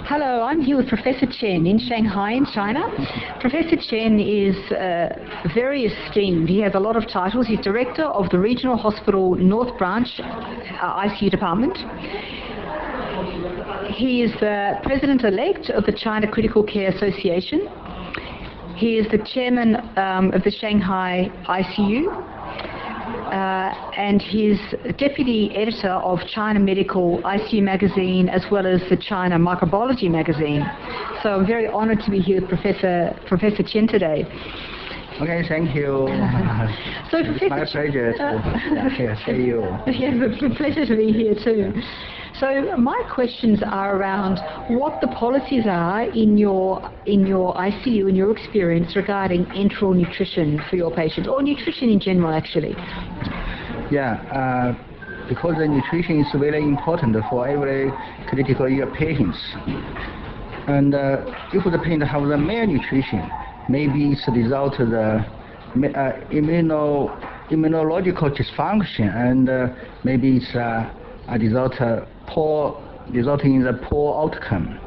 Hello, I'm here with Professor Chen in Shanghai in China. Professor Chen is very esteemed. He has a lot of titles. He's director of the Regional Hospital North Branch ICU Department. He is the president-elect of the China Critical Care Association. He is the chairman of the Shanghai ICU. And he's deputy editor of China Medical ICU magazine as well as the China Microbiology magazine. So I'm very honored to be here with Professor Chen today. Okay, thank you. So it's my pleasure to see you. Yeah, it's a pleasure to be here too. So my questions are around what the policies are in your ICU, in your experience regarding enteral nutrition for your patients, or nutrition in general actually. Yeah, because the nutrition is very important for every critical care patients. And if the patient have the malnutrition, maybe it's a result of the immunological dysfunction, and maybe it's a result resulting in the poor outcome.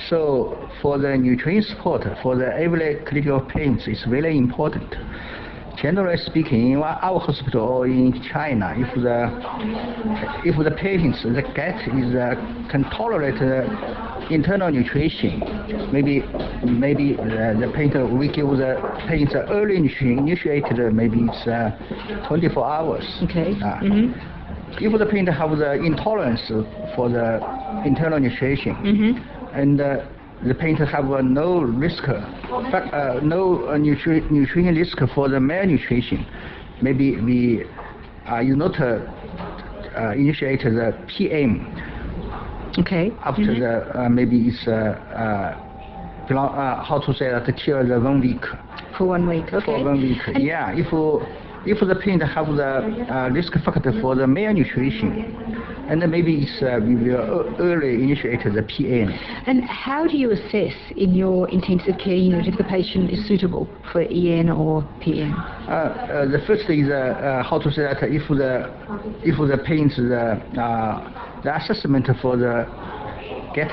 So for the nutrition support for the every critical patients is very important. Generally speaking, in our hospital or in China, if the patients the gut is can tolerate internal nutrition, maybe the patient we give the patients early nutrition initiated maybe it's 24 hours. Okay. If the patient have the intolerance for the internal nutrition, and the patient have no risk, no nutrition risk for the malnutrition, maybe we you not initiate the PM. Okay. After the maybe it's how to say that till the 1 week. For 1 week. Okay. For 1 week. And yeah. If the patient have the risk factor for the malnutrition, and then maybe it's, we will early initiate the PN. And how do you assess in your intensive care unit if the patient is suitable for EN or PN? The first is how to say that if the patient's the assessment for the get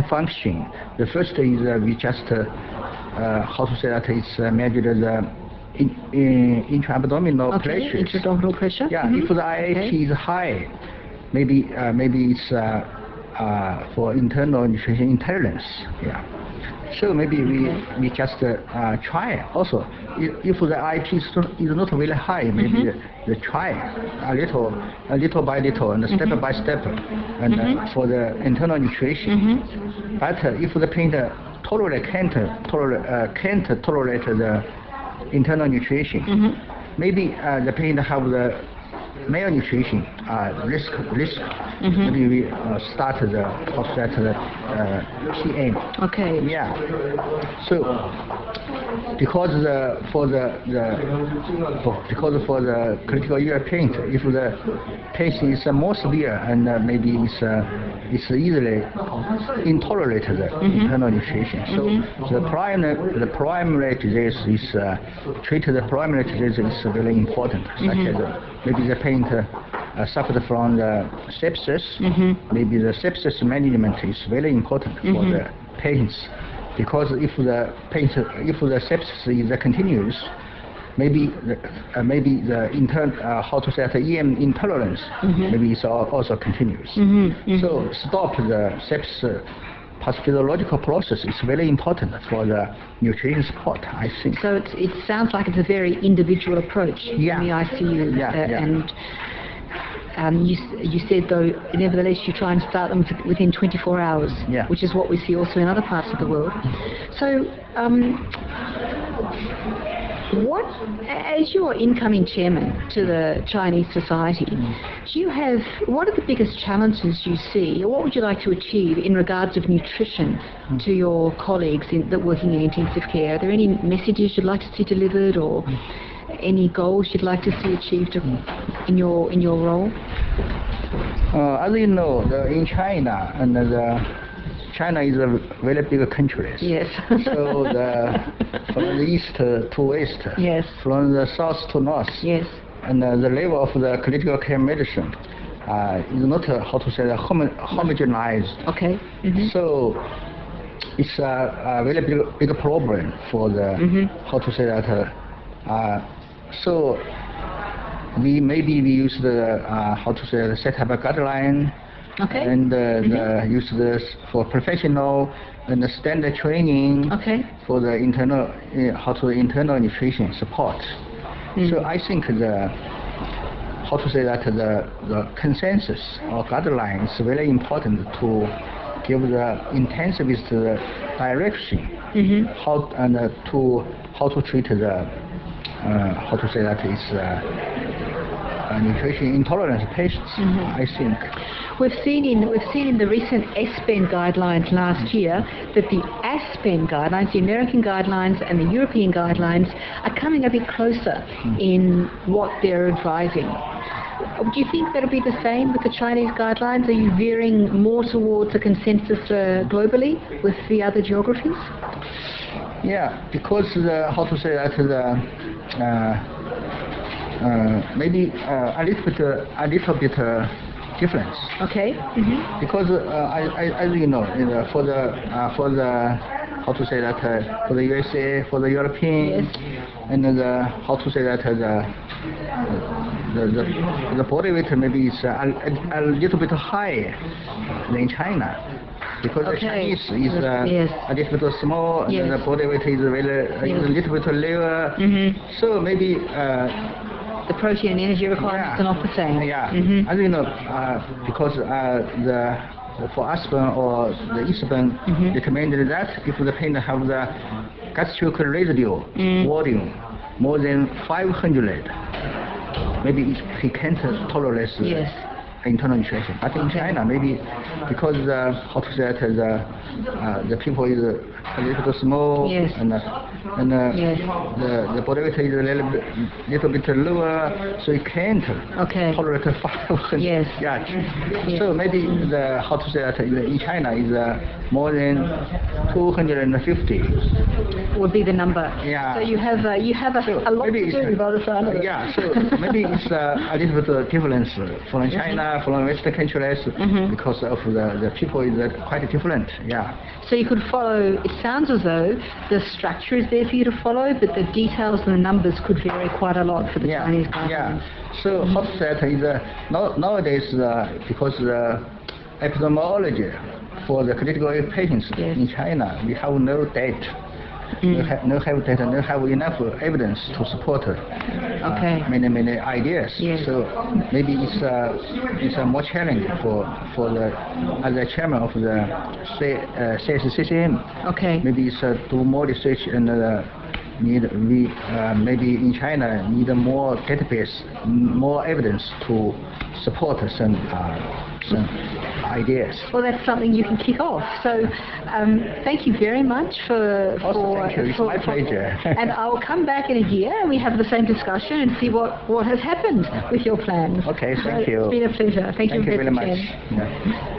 function, the first is we just how to say that it's measured the intra-abdominal pressure. Intra-abdominal pressure. Yeah, if the IAP is high, maybe it's for internal nutrition intolerance. Yeah. So maybe we just try. Also, if the IAP is not really high, maybe we try a little by little, and step by step, and for the internal nutrition. But if the patient can't tolerate the internal nutrition, maybe the patient have the malnutrition risk. Maybe we start the offset the PM. Okay. Yeah. So because for the critical care patient, if the patient is more severe and maybe it's easily intolerate the internal nutrition. So the primary disease is treat the primary disease is very important, such as maybe the patient suffered from the sepsis. Maybe the sepsis management is very important for the patients, because if the sepsis is continuous, maybe the how to say the EM intolerance maybe is also continuous. So stop the sepsis pathophysiological process is very important for the nutrition support, I think. So it sounds like it's a very individual approach in the ICU. And you said, though, nevertheless, you try and start them within 24 hours, which is what we see also in other parts of the world. So, as your incoming chairman to the Chinese Society, what are the biggest challenges you see, or what would you like to achieve in regards of nutrition to your colleagues that working in intensive care? Are there any messages you'd like to see delivered, or any goals you'd like to see achieved in your role? As you know, in China, and China is a very big country. Yes. So from the east to west. Yes. From the south to north. Yes. And the level of the critical care medicine is not how to say homogenized. Okay. Mm-hmm. So it's a very big problem for the how to say that. So we use the how to say set up a guideline. Okay. And use this for professional and the standard training for the internal internal nutrition support. So I think the consensus or guidelines is very important to give the intensivist direction how to treat the nutrition intolerance patients. I think we've seen in the recent SPEN guidelines last year that the ASPEN guidelines, the American guidelines and the European guidelines, are coming a bit closer in what they're advising. Do you think that'll be the same with the Chinese guidelines? Are you veering more towards a consensus globally with the other geographies? Yeah, because maybe a little bit difference. Okay. Because as you know, for the how to say that for the USA, for the European, and the body weight maybe is a little bit higher than China. Because the Chinese is a little bit small, and the body weight is a little bit lower. So maybe the protein and energy requirements are not the same. Yeah, as you know, because for aspirin or the aspirin recommended that if the patient have the gastric residue volume more than 500, maybe he can't tolerate internal nutrition. But in China, maybe because the people is a little bit small and the body weight is a little bit lower, so you can't tolerate 500. So maybe in China is more than 250 would be the number. Yeah. So you have a lot to do by the sound of it. Yeah. So maybe it's a little bit difference from China, from Western countries, because of the people is quite different. Yeah. So you could follow. It sounds as though the structure is there for you to follow, but the details and the numbers could vary quite a lot for the Chinese guidelines. Yeah. So hot set is nowadays because the epidemiology for the critical illness patients in China, we have no data. No have data, no have enough evidence to support many ideas. So maybe it's more challenging for the as the chairman of the CSCCM. Maybe it's do more research and maybe in China need more database, more evidence to support some ideas. Well, that's something you can kick off. So thank you very much for thank you. It's my pleasure. And I'll come back in a year and we have the same discussion and see what has happened with your plans. Okay, thank you. It's been a pleasure. Thank you very much. Yeah.